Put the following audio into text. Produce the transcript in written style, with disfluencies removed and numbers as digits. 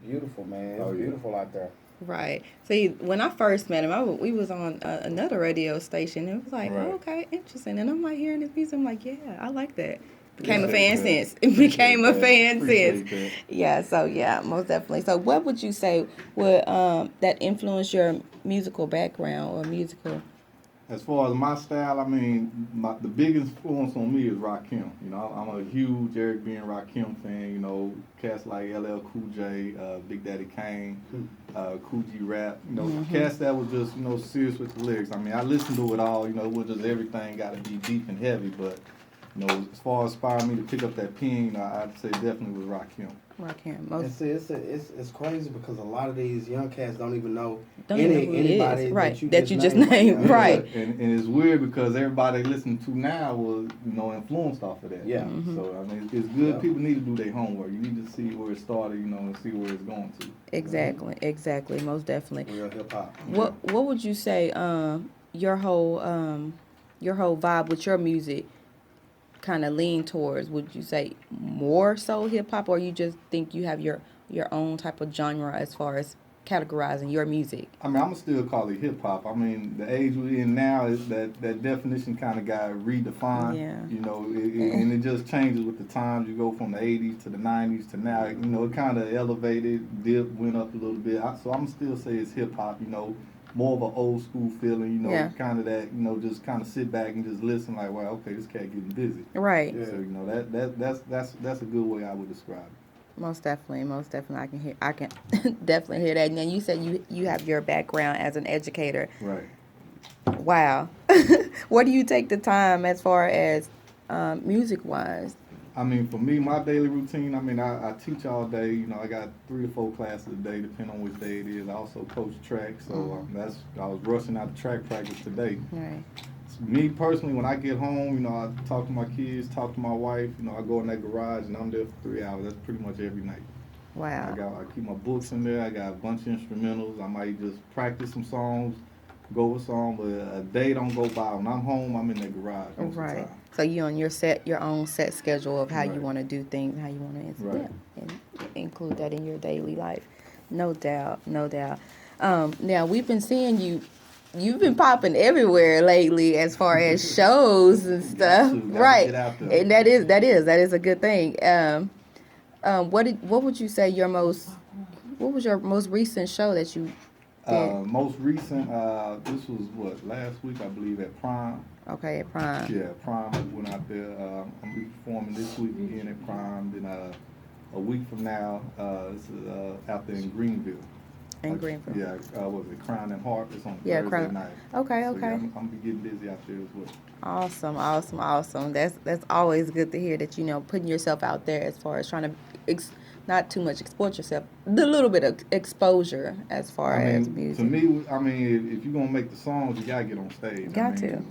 beautiful, man. Oh, It's yeah. beautiful out there. Right. See, when I first met him, we was on another radio station. It was like, Right. oh, okay, interesting. And I'm like hearing this music. I'm like, yeah, I like that. Became a Appreciate fan that. since. Became a fan Appreciate since. that. Yeah. So yeah, most definitely. So what would you say would that influence your musical background or musical? As far as my style, I mean, the biggest influence on me is Rakim. You know, I'm a huge Eric B. and Rakim fan. You know, cats like LL Cool J, Big Daddy Kane, Cool G Rap. You know, cats that was just, you know, serious with the lyrics. I mean, I listened to it all. You know, it was just everything got to be deep and heavy. But, you know, as far as inspiring me to pick up that pen, you know, I'd say definitely was Rakim. Rakim. And see, it's crazy because a lot of these young cats don't even know Don't even know who he anybody is. Right. that you just named. named. Yeah, Right. and it's weird because everybody listening to now was, you know, influenced off of that. Yeah. So I mean, it's good. Yeah. People need to do their homework. You need to see where it started, you know, and see where it's going to. Exactly. Most definitely. Real hip hop. What would you say your whole vibe with your music kind of lean towards? Would you say more so hip hop, or you just think you have your own type of genre as far as categorizing your music? I mean, I'm gonna still call it hip hop. I mean, the age we're in now is that definition kind of got redefined. Yeah. You know, and it just changes with the times. You go from the '80s to the '90s to now. You know, it kind of elevated, dipped, went up a little bit. So I'm still say it's hip hop. You know, more of an old school feeling. You know, Yeah. kind of that. You know, just kind of sit back and just listen. Like, wow, okay, this cat getting busy. Right. Yeah. So you know that's a good way I would describe it. Most definitely. I can definitely hear that. And then you said you have your background as an educator. Right. Wow. Where do you take the time as far as music wise? I mean, for me, my daily routine, I mean, I teach all day. You know, I got 3 or 4 classes a day, depending on which day it is. I also coach track, so I was rushing out to track practice today. Right. Me personally, when I get home, you know, I talk to my kids, talk to my wife. You know, I go in that garage and I'm there for 3 hours. That's pretty much every night. Wow. I keep my books in there. I got a bunch of instrumentals. I might just practice some songs, go over some, but a day don't go by. When I'm home, I'm in the garage most of the Right. time. So you on your own set schedule of how you Right. want to do things, how you want to Right. and include that in your daily life. No doubt. Now we've been seeing you've been popping everywhere lately as far as shows and stuff. Gotta Right. get out there. And that is a good thing. What would you say what was your most recent show that you did? Most recent, this was last week, I believe, at Prime. Okay, at Prime. Yeah, Prime. I went out there. I'm be performing this week again at Prime. Then a week from now, this is out there in Greenville. In Greenville. Yeah, was it Crown and Heart? It's on Yeah, Thursday night. Okay. So, yeah, I'm gonna be getting busy out there as well. Awesome. That's always good to hear that, putting yourself out there as far as trying to not too much export yourself, the little bit of exposure as far as music. To me, I mean, if you're gonna make the songs, you gotta get on stage. Got to.